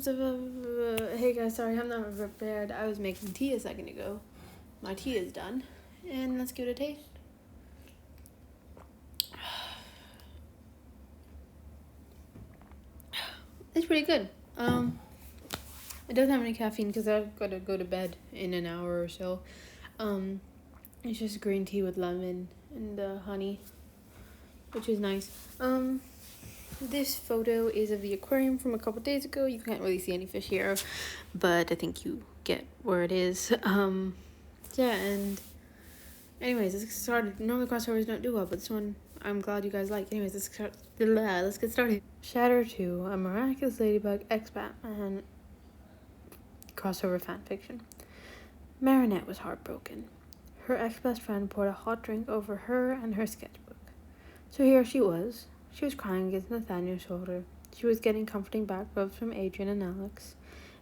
Hey guys, sorry I'm not prepared. I was making tea a second ago. My tea is done. And let's give it a taste. It's pretty good. It doesn't have any caffeine because I've got to go to bed in an hour or so. It's just green tea with lemon and honey, which is nice. This photo is of the aquarium from a couple days ago. You can't really see any fish here, but I think you get where it is. Yeah, and anyways, let's get started. Normally crossovers don't do well, but this one I'm glad you guys like. Anyways, let's get started. Shatter 2, a Miraculous Ladybug X-Batman crossover fanfiction. Marinette was heartbroken. Her ex-best friend poured a hot drink over her and her sketchbook. So here she was. She was crying against Nathaniel's shoulder. She was getting comforting back rubs from Adrian and Alex,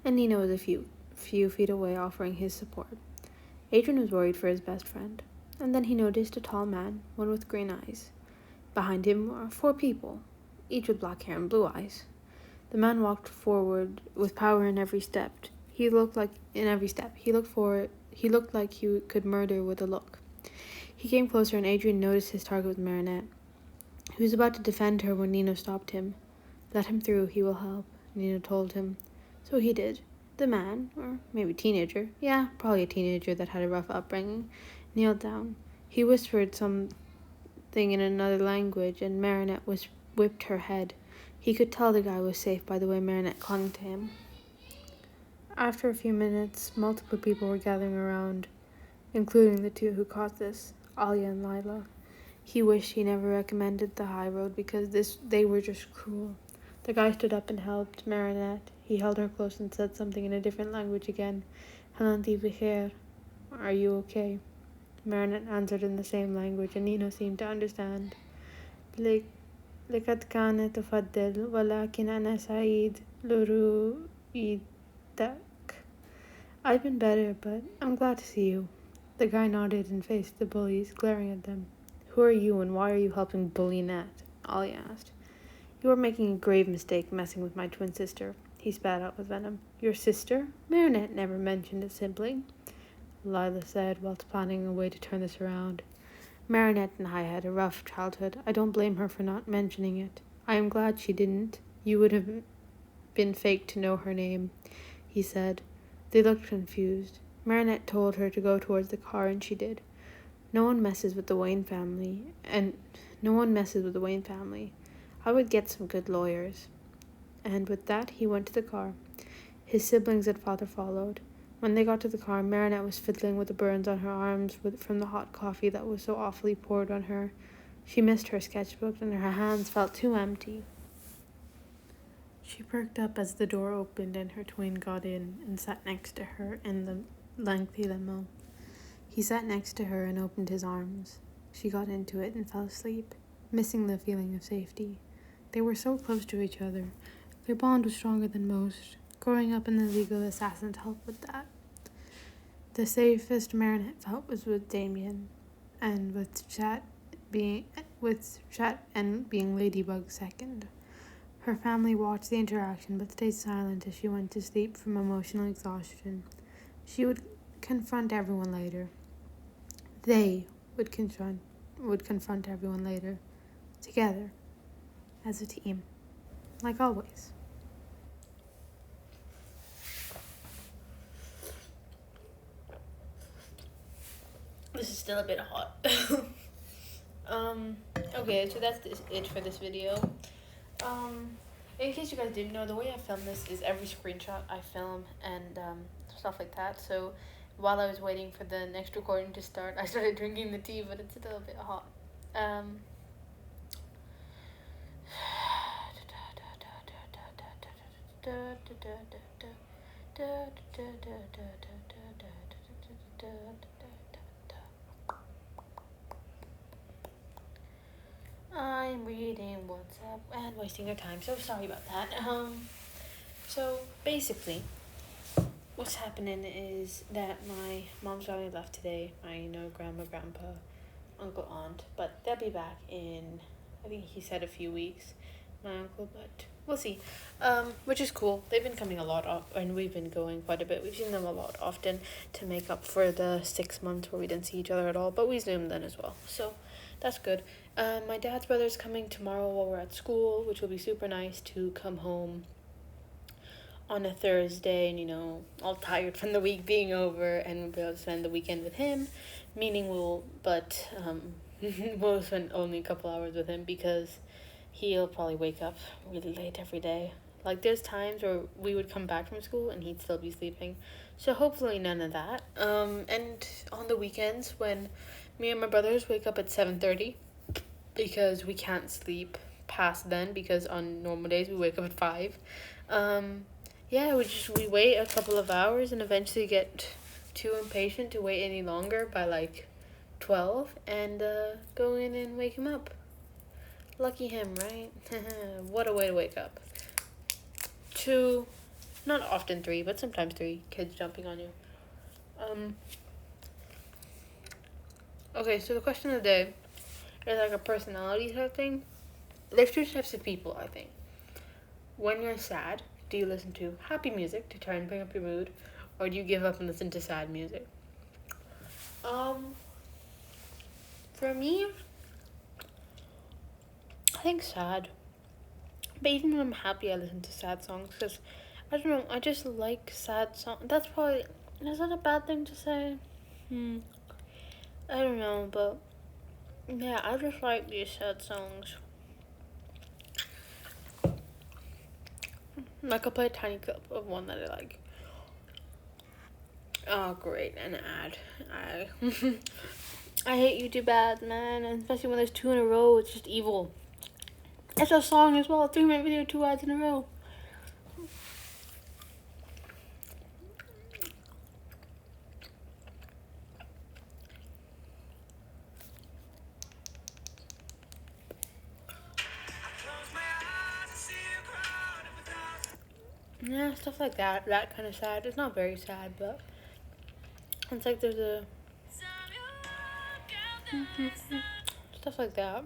and Nina was a few feet away offering his support. Adrian was worried for his best friend, and then he noticed a tall man, one with green eyes. Behind him were 4 people, each with black hair and blue eyes. The man walked forward with power in every step. He looked like he could murder with a look. He came closer, and Adrian noticed his target was Marinette. He was about to defend her when Nina stopped him. Let him through, he will help, Nina told him. So he did. The man, or maybe teenager, yeah, probably a teenager that had a rough upbringing, kneeled down. He whispered something in another language, and Marinette whipped her head. He could tell the guy was safe by the way Marinette clung to him. After a few minutes, multiple people were gathering around, including the 2 who caused this, Alia and Lila. He wished he never recommended the high road because they were just cruel. The guy stood up and helped Marinette. He held her close and said something in a different language again. Halanti Vicher, are you okay? Marinette answered in the same language, and Nina seemed to understand. لقد كانت تفضل ولكن أنا سعيد لرؤيتك. I've been better, but I'm glad to see you. The guy nodded and faced the bullies, glaring at them. Who are you and why are you helping bully Nat? Ollie asked. You are making a grave mistake messing with my twin sister. He spat out with venom. Your sister? Marinette never mentioned a sibling, Lila said, while planning a way to turn this around. Marinette and I had a rough childhood. I don't blame her for not mentioning it. I am glad she didn't. You would have been fake to know her name, he said. They looked confused. Marinette told her to go towards the car, and she did. No one messes with the Wayne family. I would get some good lawyers. And with that, he went to the car. His siblings and father followed. When they got to the car, Marinette was fiddling with the burns on her arms from the hot coffee that was so awfully poured on her. She missed her sketchbook, and her hands felt too empty. She perked up as the door opened and her twin got in and sat next to her in the lengthy limo. He sat next to her and opened his arms. She got into it and fell asleep, missing the feeling of safety. They were so close to each other. Their bond was stronger than most. Growing up in the League of Assassins helped with that. The safest Marinette felt was with Damien, and with Chat being Ladybug second. Her family watched the interaction but stayed silent as she went to sleep from emotional exhaustion. She would confront everyone later. They would confront everyone later, together, as a team, like always. This is still a bit hot. Okay, so that's it for this video. In case you guys didn't know, the way I film this is every screenshot I film and stuff like that. So while I was waiting for the next recording to start, I started drinking the tea, but it's still a bit hot. I'm reading WhatsApp and wasting your time, so sorry about that. So basically, what's happening is that my mom's family left today. My grandma, grandpa, uncle, aunt, but they'll be back in, I think he said a few weeks, my uncle, but we'll see. Which is cool. They've been coming a lot and we've been going quite a bit. We've seen them a lot often to make up for the 6 months where we didn't see each other at all, but we zoomed then as well. So that's good. My dad's brother's coming tomorrow while we're at school, which will be super nice to come home on a Thursday and, all tired from the week being over, and we'll be able to spend the weekend with him, meaning we'll spend only a couple hours with him because he'll probably wake up really late every day. Like, there's times where we would come back from school and he'd still be sleeping. So hopefully none of that. And on the weekends when me and my brothers wake up at 7:30 because we can't sleep past then because on normal days we wake up at 5. We wait a couple of hours and eventually get too impatient to wait any longer by like 12 and go in and wake him up. Lucky him, right? What a way to wake up. 2, not often 3, but sometimes 3 kids jumping on you. Okay, so the question of the day is like a personality type thing. There's 2 types of people, I think. When you're sad, do you listen to happy music to try and bring up your mood, or do you give up and listen to sad music? For me, I think sad. But even when I'm happy, I listen to sad songs because, I don't know, I just like sad songs. Is that a bad thing to say? I don't know, but yeah, I just like these sad songs. Like, I'll play a tiny clip of one that I like. Oh, great, an ad. I hate YouTube ads, man, and especially when there's 2 in a row, it's just evil. It's a song as well, 3-minute video, 2 ads in a row. Yeah, stuff like that kind of sad. It's not very sad, but it's like there's a stuff like that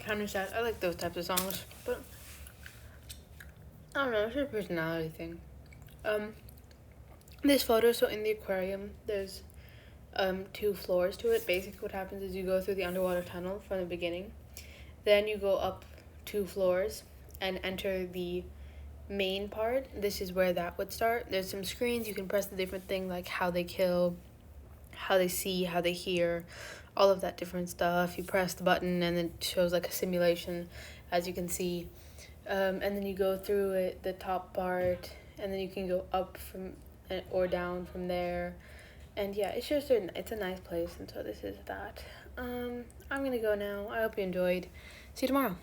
kind of sad. I like those types of songs, but I don't know, it's a personality thing. This photo, so in the aquarium there's 2 floors to it. Basically what happens is you go through the underwater tunnel from the beginning, then you go up 2 floors and enter the main part. This is where that would start. There's some screens, you can press the different thing, like how they kill, how they see, how they hear, all of that different stuff. You press the button and it shows like a simulation, as you can see, and then you go through it, the top part, and then you can go up from or down from there. And yeah, it's a nice place, and so this is that. I'm gonna go now. I hope you enjoyed. See you tomorrow.